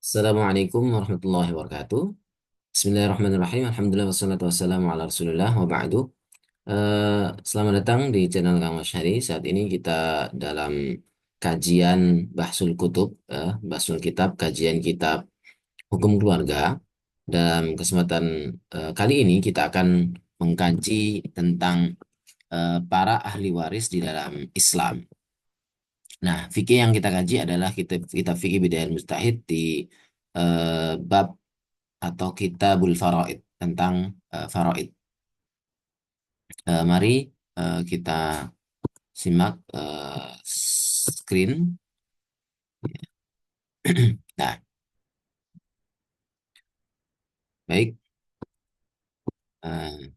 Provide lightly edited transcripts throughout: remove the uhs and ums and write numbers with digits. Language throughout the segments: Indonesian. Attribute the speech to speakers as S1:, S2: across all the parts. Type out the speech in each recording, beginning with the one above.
S1: Assalamualaikum warahmatullahi wabarakatuh. Bismillahirrahmanirrahim. Alhamdulillah wassalatu wassalamu ala Rasulillah wa ba'du. Selamat datang di channel Kang Masyari. Saat ini kita dalam kajian Bahsul Kutub, Bahsul Kitab, kajian kitab hukum keluarga. Dalam kesempatan kali ini kita akan mengkaji tentang para ahli waris di dalam Islam. Nah, fikih yang kita kaji adalah kitab fikih Bidayah Mustahid di bab atau Kitabul Faraid tentang faraid. Mari kita simak screen. Nah, baik. eh,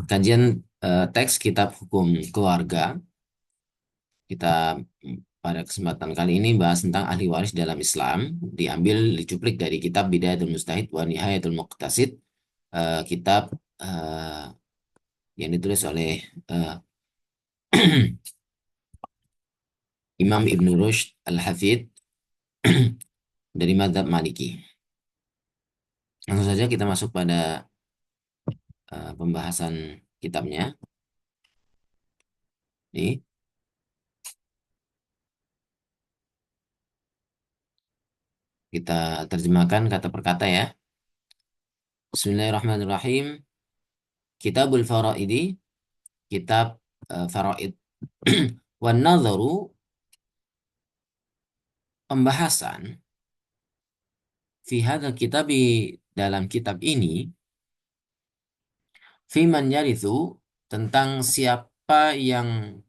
S1: Kajian teks Kitab Hukum Keluarga. Kita pada kesempatan kali ini bahas tentang ahli waris dalam Islam. Diambil dicuplik dari kitab Bidayatul Mustahid wa Nihayatul Muqtasid. Kitab yang ditulis oleh eh, Imam Ibn Rushd Al-Hafidh dari Madzhab Maliki. Langsung saja kita masuk pada pembahasan kitabnya. Nih, kita terjemahkan kata per kata ya. Bismillahirrahmanirrahim. Kitabul Faraidi, kitab faraid. Wan nadharu, pembahasan fi hadzal kitabi, dalam kitab ini, fi man yarithu, tentang siapa yang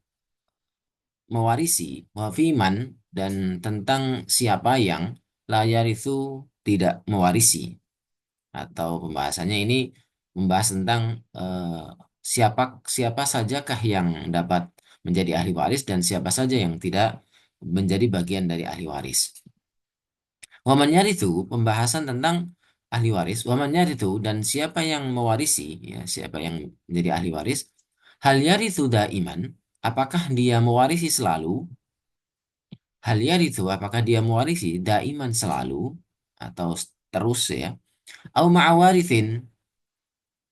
S1: mewarisi, wa fi man, dan tentang siapa yang la yarithu, tidak mewarisi. Atau pembahasannya ini membahas tentang siapa siapa sajakah yang dapat menjadi ahli waris dan siapa saja yang tidak menjadi bagian dari ahli waris. Waman itu pembahasan tentang ahli waris. Waman itu dan siapa yang mewarisi, ya siapa yang menjadi ahli waris. Hal yarithu daiman, apakah dia mewarisi selalu? Hal yarithu, apakah dia mewarisi daiman selalu atau terus ya? Au ma'awarithin,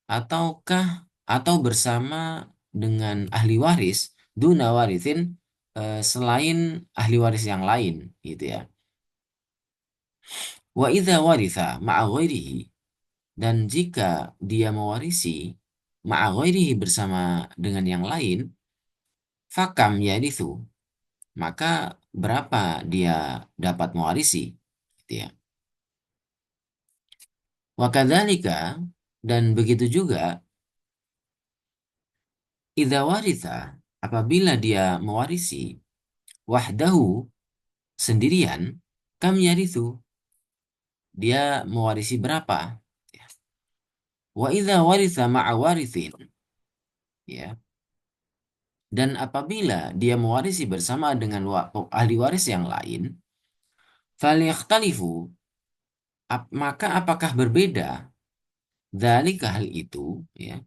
S1: ataukah atau bersama dengan ahli waris duna warithin, selain ahli waris yang lain gitu ya. Wa idza waritha ma'a ghairihi, dan jika dia mewarisi ma'a ghairihi, bersama dengan yang lain, fakam yarithu, maka berapa dia dapat mewarisi gitu ya. Wa kadzalika, dan begitu juga, idza waritha, apabila dia mewarisi wahdahu, sendirian, kam yarithu, dia mewarisi berapa? Wa idza waritha ma'a warithin, ya. Dan apabila dia mewarisi bersama dengan ahli waris yang lain, falyahtalifu, maka apakah berbeda? Dzalika, hal itu, ya.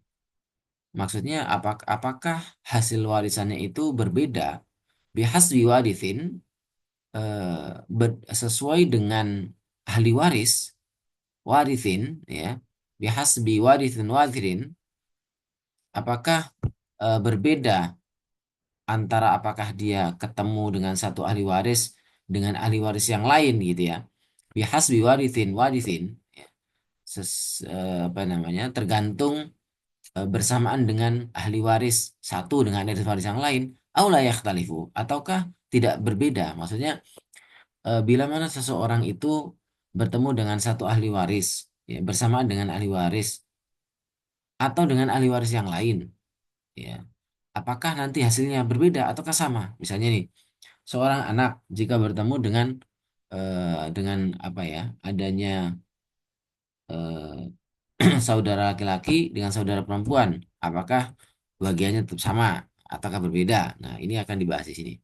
S1: Maksudnya apakah hasil warisannya itu berbeda bihasbi warithin, sesuai dengan ahli waris warithin, ya, bihasbi warithin warithin, apakah berbeda antara apakah dia ketemu dengan satu ahli waris dengan ahli waris yang lain gitu ya, bihasbi warithin warithin, ya. Apa namanya, tergantung bersamaan dengan ahli waris satu dengan ahli waris yang lain, aula yakhtalifu, ataukah tidak berbeda. Maksudnya bila mana seseorang itu bertemu dengan satu ahli waris, ya, bersamaan dengan ahli waris atau dengan ahli waris yang lain, ya, apakah nanti hasilnya berbeda ataukah sama. Misalnya nih, seorang anak jika bertemu dengan apa ya, adanya saudara laki-laki dengan saudara perempuan, apakah bagiannya tetap sama ataukah berbeda. Nah, ini akan dibahas di sini.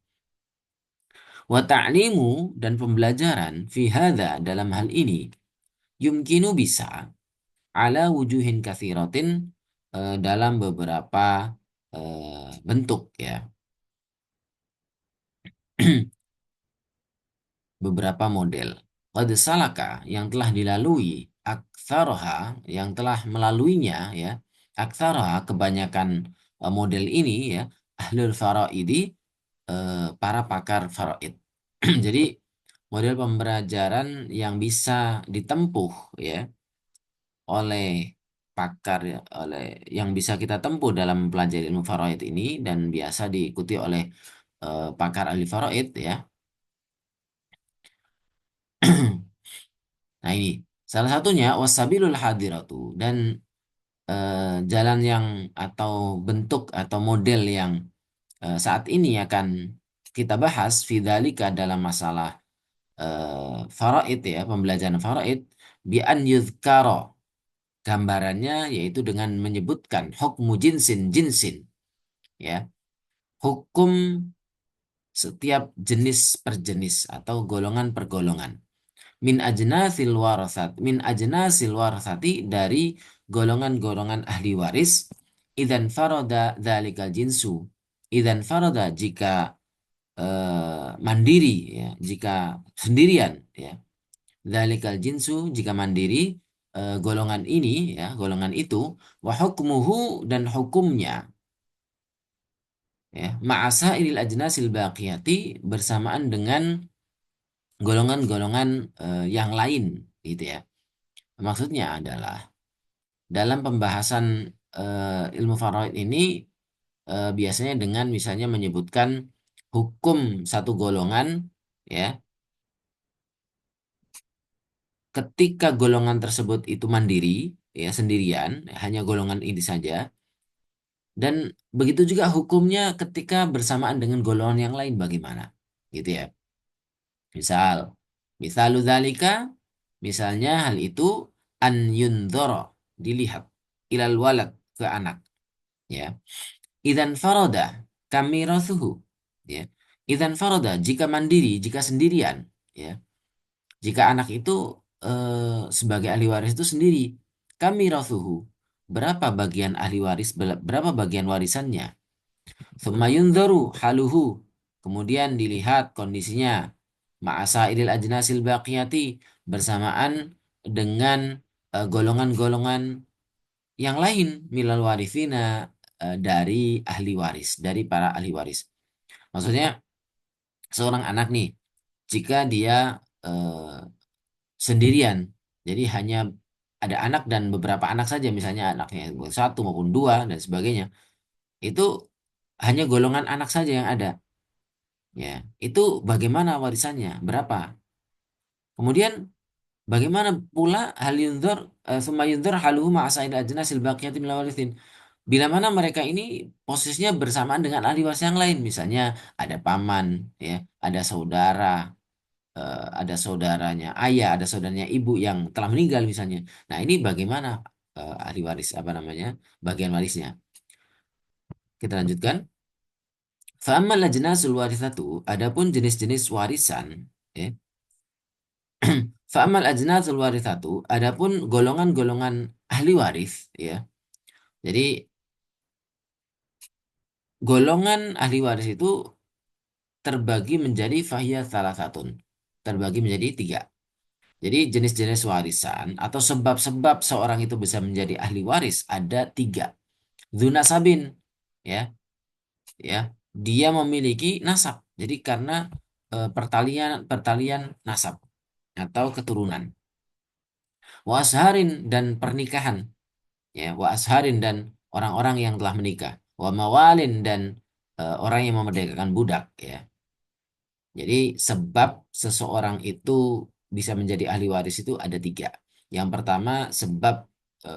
S1: Wa ta'limu, dan pembelajaran fi hadza, dalam hal ini, yumkinu, bisa, ala wujuhin katsiratin, dalam beberapa bentuk ya. Beberapa model. qad salaka yang telah dilalui, aktsaroha yang telah melaluinya ya, aktsaroha kebanyakan model ini ya, ahlul faraidi, para pakar faraid. Jadi model pembelajaran yang bisa ditempuh ya oleh pakar ya, oleh yang bisa kita tempuh dalam mempelajari ilmu faraid ini dan biasa diikuti oleh pakar ahli faraid ya. Nah ini salah satunya wasabilul hadiratu, dan jalan yang atau bentuk atau model yang saat ini akan kita bahas fidzalika dalam masalah faraid ya, pembelajaran faraid, bi an yuzkara, gambarannya yaitu dengan menyebutkan hukmu jinsin jinsin ya, hukum setiap jenis per jenis atau golongan per golongan, min ajnasil warasati, dari golongan-golongan ahli waris, idan faroda dzalikal jinsu, idan faroda jika mandiri ya, jika sendirian ya, dzalikal jinsu jika mandiri, golongan ini ya, golongan itu, wa hukmuhu dan hukumnya ya, ma'asairil ajnasil baqiyati, bersamaan dengan golongan-golongan yang lain gitu ya. Maksudnya adalah dalam pembahasan ilmu faraid ini biasanya dengan misalnya menyebutkan hukum satu golongan ya, ketika golongan tersebut itu mandiri ya, sendirian, hanya golongan ini saja, dan begitu juga hukumnya ketika bersamaan dengan golongan yang lain bagaimana gitu ya. Misal, misalu dzalika, misalnya hal itu, an yundhara, dilihat, ilal walad, ke anak ya. Idzan faroda kamirasuhu ya. Idzan faroda jika mandiri, jika sendirian ya. Jika anak itu sebagai ahli waris itu sendiri, kamirasuhu, berapa bagian ahli waris, berapa bagian warisannya. Tsumma yunzaru haluhu, kemudian dilihat kondisinya, ma'asairil ajnasil baqiyati, bersamaan dengan golongan-golongan yang lain, milal warithina, dari ahli waris, dari para ahli waris. Maksudnya seorang anak nih, jika dia eh, sendirian, jadi hanya ada anak dan beberapa anak saja, misalnya anaknya satu maupun dua dan sebagainya, itu hanya golongan anak saja yang ada. Ya, itu bagaimana warisannya? Berapa? Kemudian bagaimana pula hal yundzar, summa yundzar haluhu ma'asaid ajnasil baqiyati minal warithin. Bila mana mereka ini posisinya bersamaan dengan ahli waris yang lain, misalnya ada paman, ya, ada saudara, ada saudaranya ayah, ada saudaranya ibu yang telah meninggal misalnya. Nah, ini bagaimana ahli waris, apa namanya, bagian warisnya? Kita lanjutkan. Fa'ammal ajnasul warithatu, adapun jenis-jenis warisan, ya. Fa'amal ajnasul warithatu, adapun golongan-golongan ahli waris, ya. Jadi golongan ahli waris itu terbagi menjadi fahiyya salah satun. Terbagi menjadi tiga. Jadi jenis-jenis warisan atau sebab-sebab seorang itu bisa menjadi ahli waris ada tiga. Dzuna sabin, ya, ya, dia memiliki nasab. Jadi karena pertalian pertalian nasab atau keturunan. Wa asharin, dan pernikahan, ya, wa asharin, dan orang-orang yang telah menikah. Wa mawalin, dan orang yang memerdekakan budak, ya. Jadi sebab seseorang itu bisa menjadi ahli waris itu ada tiga. Yang pertama sebab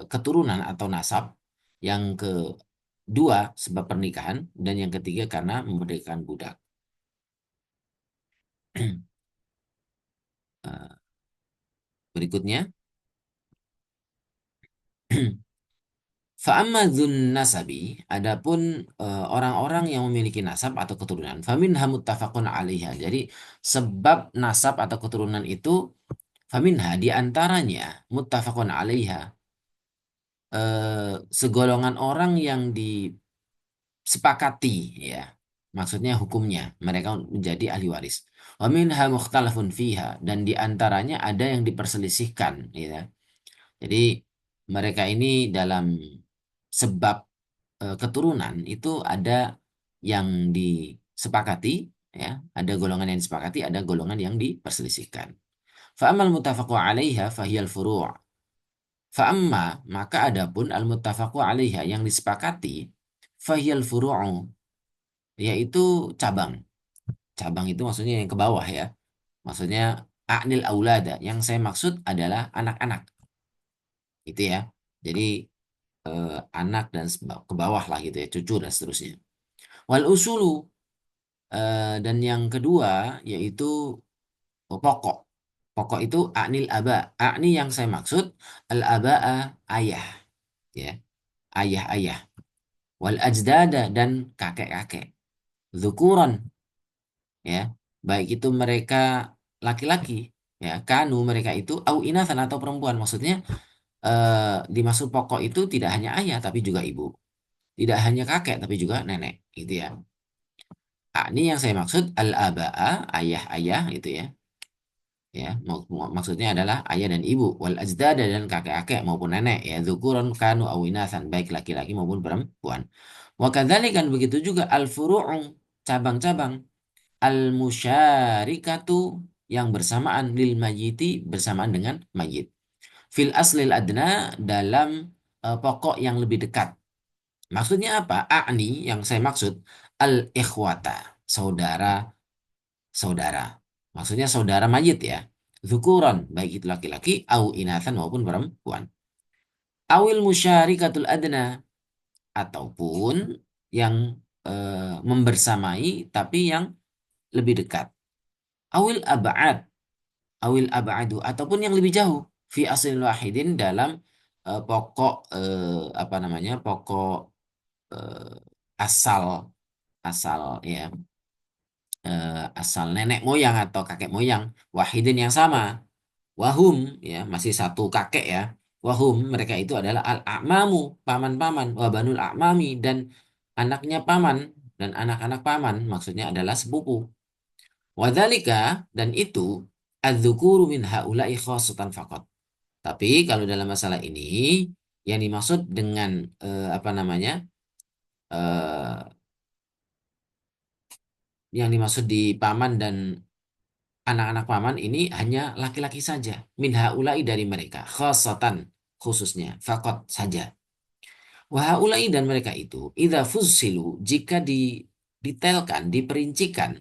S1: keturunan atau nasab, yang kedua sebab pernikahan, dan yang ketiga karena memerdekakan budak. Eh, Berikutnya, fa'amma dzun nasabi, adapun orang-orang yang memiliki nasab atau keturunan, faminha muttafaqun 'alaiha. Jadi sebab nasab atau keturunan itu, faminha, di antaranya, muttafaqun 'alaiha, segolongan orang yang disepakati ya. Maksudnya hukumnya mereka menjadi ahli waris. Wa minha mukhtalafun fiha, dan di antaranya ada yang diperselisihkan, ya. Jadi mereka ini dalam sebab keturunan itu ada yang disepakati, ya, ada golongan yang disepakati, ada golongan yang diperselisihkan. Fa'amal muttafaqu 'alaiha fahiyal furu'. Fa'amma, maka adapun al-muttafaqu 'alaiha yang disepakati, fahiyal furu'u, yaitu cabang. Cabang itu maksudnya yang ke bawah, ya. Maksudnya a'nil aulada, yang saya maksud adalah anak-anak. Itu ya. Jadi anak dan ke bawah lah gitu ya, cucu dan seterusnya. Wal usulu, dan yang kedua yaitu pokok. Pokok itu a'nil aba. A'ni yang saya maksud al-aba'a, ayah, ya. Ayah-ayah. Wal ajdada, dan kakek-kakek. Dzukuran, ya. Baik itu mereka laki-laki, ya, kanu mereka itu au inathan atau perempuan. Maksudnya dimaksud pokok itu tidak hanya ayah tapi juga ibu. Tidak hanya kakek tapi juga nenek, gitu ya. Ini yang saya maksud al-aba'a, ayah-ayah itu ya. Ya, maksudnya adalah ayah dan ibu, wal ajdada, dan kakek-kakek maupun nenek, ya, dzukuran kanu aw inatsan, baik laki-laki maupun perempuan. Wa kadzalikan, begitu juga al-furu'u, cabang-cabang, al-musyarikatu, yang bersamaan, lil mayyiti, bersamaan dengan mayit. Fil aslil adna, dalam pokok yang lebih dekat. Maksudnya apa? A'ni yang saya maksud al-ikhwata, saudara-saudara. Maksudnya saudara mayit, ya. Zukuran, baik itu laki-laki, au inathan maupun perempuan. Awil musyarikatul adna, ataupun yang membersamai tapi yang lebih dekat. Awil ab'ad, awil ab'adu, ataupun yang lebih jauh. Fi aslin wahidin, dalam pokok apa namanya? Pokok eh, asal asal ya, asal nenek moyang atau kakek moyang, wahidin yang sama. Wahum, ya, masih satu kakek, ya. Wahum, mereka itu adalah al-a'mamu, paman-paman, wabanul a'mami, dan anaknya paman dan anak-anak paman, maksudnya adalah sepupu. Wadzalika, dan itu adzukuru min haula'i khassatan faqat. Tapi kalau dalam masalah ini yang dimaksud dengan apa namanya? eh, yang dimaksud di paman dan anak-anak paman ini hanya laki-laki saja. Min haula'i, dari mereka. Khasatan, khususnya. Fakot saja. Wa haula'i, dan mereka itu. Idza fussilu, jika didetailkan, diperincikan.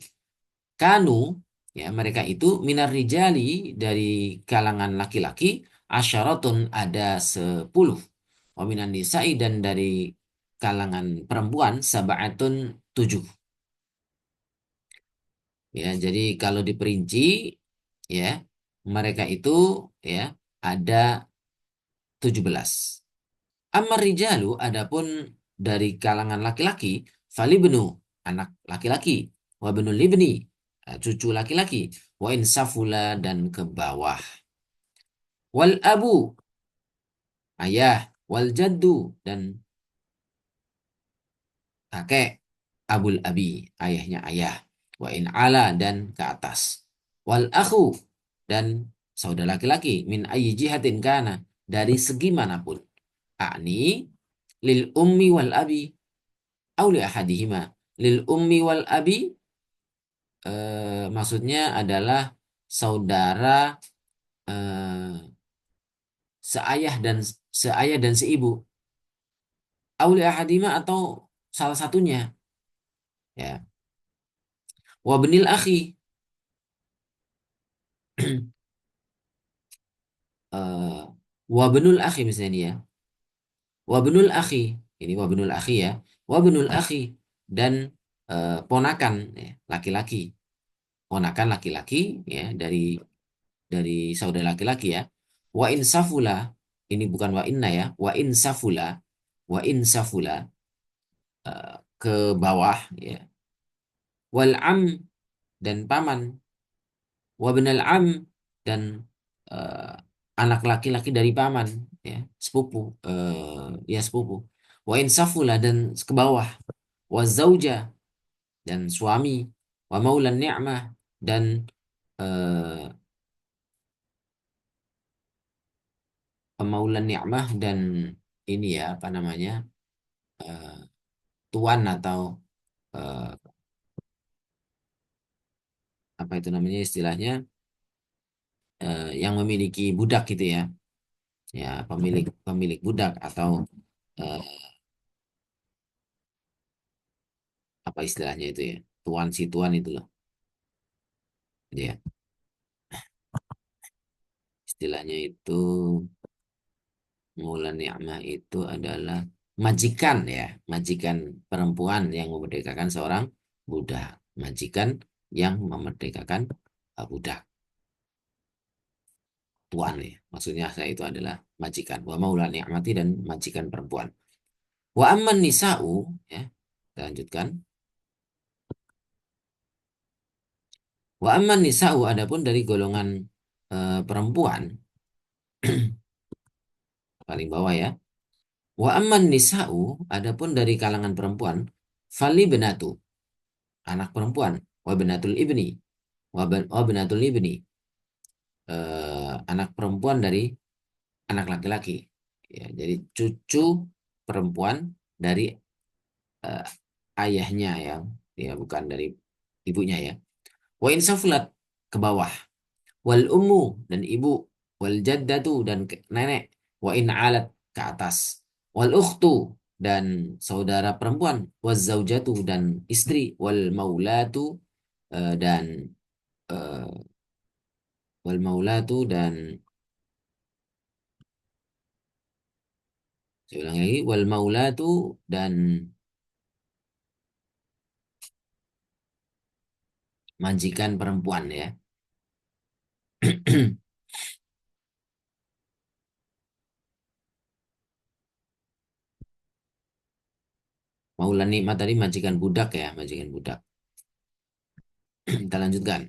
S1: Kanu, ya, mereka itu minar rijali, dari kalangan laki-laki. Asyaratun, ada 10. Wa minan nisa'i, dan dari kalangan perempuan. Sab'atun, 7. Ya, jadi kalau diperinci, ya, mereka itu, ya, ada 17. Ammar rijalu, adapun dari kalangan laki-laki, falibnu, anak laki-laki, wa ibnul libni, cucu laki-laki, wa insafula, dan ke bawah. Wal abu, ayah, wal jaddu, dan kakek, abul abi, ayahnya ayah, wa in ala, dan ke atas. Wal akhu, dan saudara laki-laki, min ayyi jihatin kana, dari segi manapun. Akni lil ummi wal abi, au li ahadihima. Lil ummi wal abi, maksudnya adalah saudara eh, seayah dan seibu. Au li ahadihima, atau salah satunya, ya. Wa benil akhi, eh, wa benul akhi, misalnya dia. Wa benul akhi, ini wa benul akhi, ya. Wa benul akhi, dan ponakan, ya, laki-laki. Ponakan laki-laki, ya, dari saudara laki-laki, ya. Wa insafula, ini bukan wa inna, ya. Wa insafula, ke bawah, ya. Wal am, dan paman. Wa benal am, dan eh, anak laki-laki dari paman, ya, sepupu, ya, sepupu. Wa insafula, dan ke bawah. Wa zauja, dan suami. Wa maulan ni'mah, dan eh, pemaulan ni'mah dan ini ya apa namanya eh, tuan atau eh, apa itu namanya istilahnya yang memiliki budak gitu ya pemilik pemilik budak atau eh, apa istilahnya itu ya tuan si tuan itu loh ya istilahnya itu Maulan ni'mah itu adalah majikan ya majikan perempuan yang memerdekakan seorang budak majikan yang memerdekakan budak tuan ya. Maksudnya saya itu adalah majikan. Wa maula ni'mati dan majikan perempuan. Wa amman nisa'u ya. Kita lanjutkan. Wa amman nisa'u adapun dari golongan perempuan paling bawah ya. Wa amman nisa'u adapun dari kalangan perempuan fali benatu anak perempuan wa benatul ibni wa benatul ibni anak perempuan dari anak laki-laki. Ya, jadi cucu perempuan dari eh, ayahnya ya bukan dari ibunya ya. Wa in safulat ke bawah wal ummu dan ibu wal jaddatu dan nenek wa in alat ke atas wal ukhtu dan saudara perempuan wal zaujatu dan istri wal maulatu dan eh, wal maulatu dan saya ulang lagi wal maulatu dan majikan perempuan ya. Maulan nikmat tadi majikan budak ya, majikan budak. Kita lanjutkan.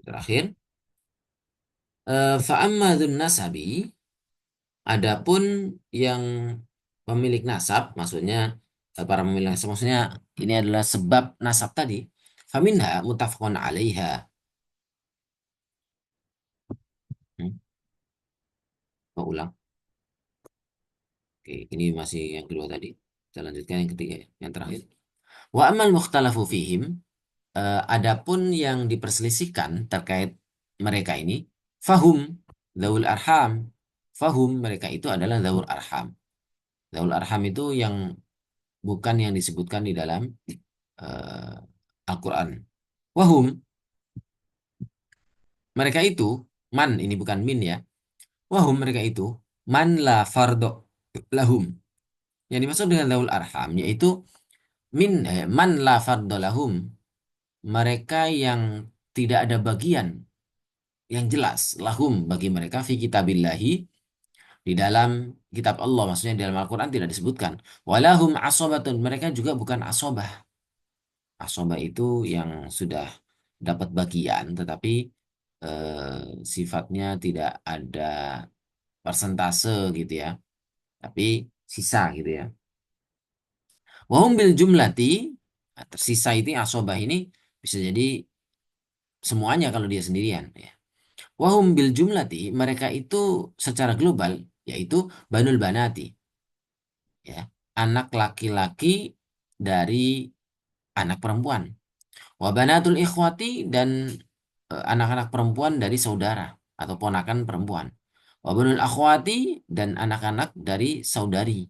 S1: Terakhir, fa'amma dzun nasabi, adapun yang pemilik nasab, maksudnya para pemilik nasab, maksudnya ini adalah sebab nasab tadi. Faminha mutafaqun 'alaiha. Hmm, mau ulang. Oke, ini masih yang kedua tadi. Kita lanjutkan yang ketiga, yang terakhir. Wa amal mukhtalafu fihim, adapun yang diperselisihkan terkait mereka ini, fahum zaul arham. Fahum mereka itu adalah zaul arham. Zaul arham itu yang bukan yang disebutkan di dalam eh, Al-Quran. Wahum mereka itu man ini bukan min ya. Wahum mereka itu man la fardo lahum. Yang dimaksud dengan zaul arham yaitu man la fardo lahum. Mereka yang tidak ada bagian yang jelas lahum bagi mereka fi kitabillahi di dalam kitab Allah maksudnya di dalam Al-Quran tidak disebutkan walahum asobatun mereka juga bukan asobah asobah itu yang sudah dapat bagian tetapi sifatnya tidak ada persentase gitu ya tapi sisa gitu ya wahum bil jumlati nah, tersisa itu asobah ini bisa jadi semuanya kalau dia sendirian ya. Wahum bil jumlati, mereka itu secara global, yaitu banul banati, ya, anak laki-laki dari anak perempuan. Wabanatul ikhwati dan anak-anak perempuan dari saudara atau ponakan perempuan. Wabanul akhwati dan anak-anak dari saudari.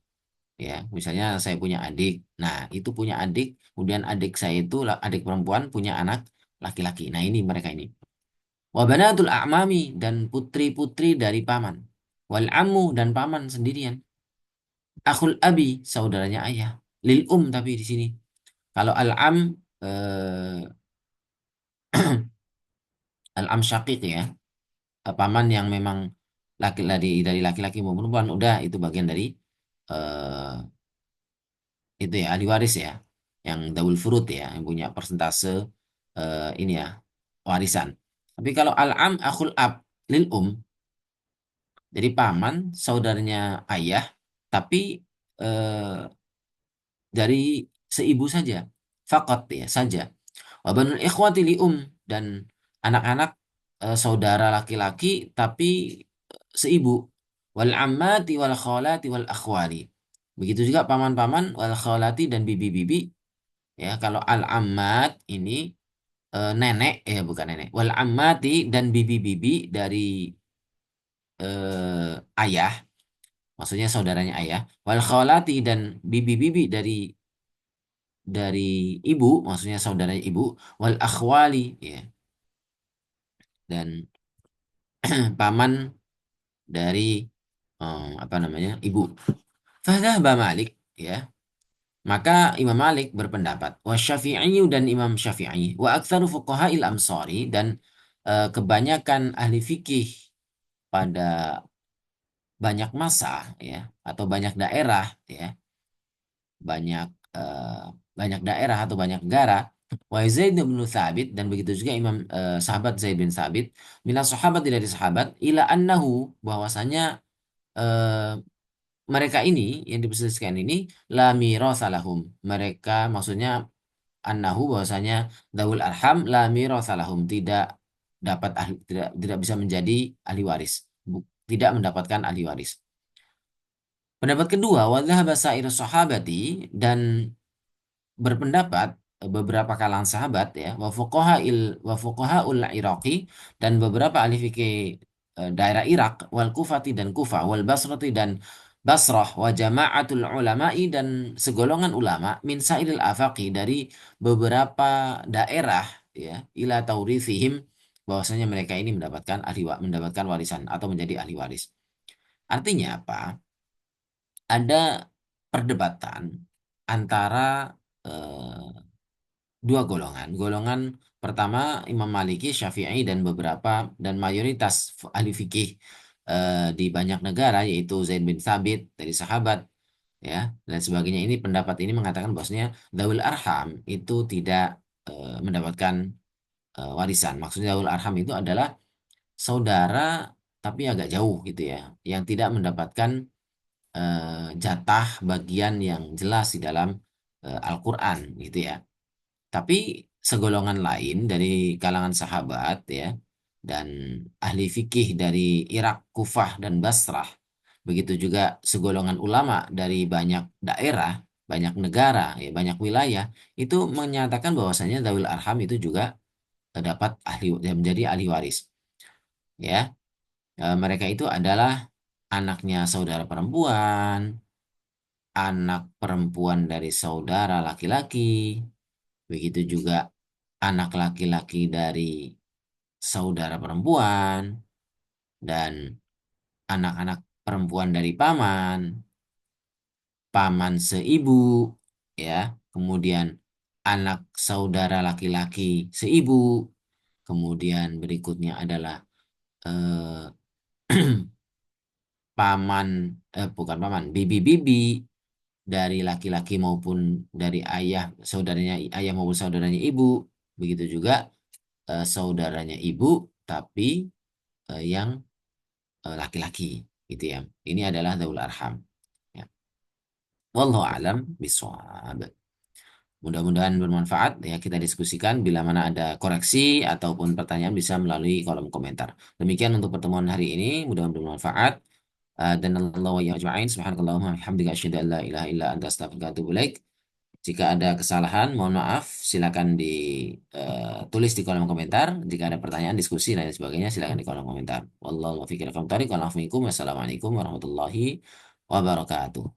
S1: Ya, misalnya saya punya adik. Nah, itu punya adik, kemudian adik saya itu adik perempuan punya anak laki-laki. Nah, ini mereka ini. Wa banatul a'mami dan putri-putri dari paman. Wal ammu dan paman sendirian. Akhul abi saudaranya ayah. Lil tapi di sini. Kalau al-am al-am syaqiq ya. Paman yang memang laki dari laki-laki maupun perempuan udah itu bagian dari eh itu ya ahli waris ya. Yang dawul furud ya, yang punya persentase ini ya warisan. Tapi kalau al-am akhul ab lil jadi paman, saudaranya ayah, tapi eh, dari seibu saja. Faqat ya saja. Wa banul ikhwati li dan anak-anak saudara laki-laki tapi seibu. Wal ammati wal khalati wal akhwali. Begitu juga paman-paman wal khalati dan bibi-bibi ya. Kalau al ammat ini nenek ya bukan nenek. Wal ammati dan bibi-bibi dari ayah, maksudnya saudaranya ayah. Wal khalati dan bibi-bibi dari ibu, maksudnya saudaranya ibu. Wal akhwali ya, dan paman dari apa namanya ibu. Fadhahaba Malik ya. Maka Imam Malik berpendapat wa Syafi'i dan Imam Syafi'i wa aktsaru fuqaha'il amsari dan kebanyakan ahli fikih pada banyak masa ya atau banyak daerah ya banyak eh, banyak daerah atau banyak negara. Wa Zaid bin Thabit dan begitu juga Imam sahabat Zaid bin Thabit minas sahabat dari sahabat ila annahu bahwasanya eh, mereka ini yang diperselisihkan ini la miratsa lahum. Mereka maksudnya annahu bahwasanya dawul arham la miratsa lahum tidak dapat tidak bisa menjadi ahli waris. Tidak mendapatkan ahli waris. Pendapat kedua, wa dhahaba sa'iru sahabati dan berpendapat beberapa kalangan sahabat ya wa fuqahaul Iraqi dan beberapa ahli fikih daerah Irak wal Kufati dan Kufah wal Basrati dan Basrah wa jama'atul ulama'i dan segolongan ulama min sa'iril afaqi dari beberapa daerah ya ila taurithihim bahwasanya mereka ini mendapatkan warisan atau menjadi ahli waris. Artinya apa? Ada perdebatan antara eh, dua golongan. Golongan pertama Imam Maliki, Syafi'i dan beberapa dan mayoritas ahli fikih di banyak negara yaitu Zaid bin Thabit dari sahabat ya dan sebagainya ini pendapat ini mengatakan bahwasanya Dzawul Arham itu tidak mendapatkan warisan. Maksudnya Dzawul Arham itu adalah saudara tapi agak jauh gitu ya yang tidak mendapatkan jatah bagian yang jelas di dalam Al-Quran gitu ya. Tapi segolongan lain dari kalangan sahabat ya dan ahli fikih dari Irak, Kufah dan Basrah, begitu juga segolongan ulama dari banyak daerah, banyak negara, ya, banyak wilayah itu menyatakan bahwasanya Zawil Arham itu juga terdapat menjadi ahli waris. Ya, mereka itu adalah anaknya saudara perempuan, anak perempuan dari saudara laki-laki, begitu juga anak laki-laki dari saudara perempuan, dan anak-anak perempuan dari paman, paman seibu, ya, kemudian anak saudara laki-laki seibu, kemudian berikutnya adalah eh, paman, bukan paman, bibi-bibi dari laki-laki maupun dari ayah, saudaranya ayah maupun saudaranya ibu, begitu juga saudaranya ibu, tapi yang laki-laki, gitu ya. Ini adalah Dzawul Arham. Ya. Wallahu a'lam bishawab. Mudah-mudahan bermanfaat ya kita diskusikan bila mana ada koreksi ataupun pertanyaan bisa melalui kolom komentar. Demikian untuk pertemuan hari ini, mudah-mudahan bermanfaat. Dan Allah wa ajma'in subhanakallahumma wa bihamdika asyhadu an la ilaha illa anta astaghfiruka wa atubu ilaik. Jika ada kesalahan, mohon maaf. Silakan ditulis di kolom komentar. Jika ada pertanyaan, diskusi, dan lain sebagainya, silakan di kolom komentar. Wallahu muwaffiq ila aqwamit thoriq. Wassalamualaikum warahmatullahi wabarakatuh.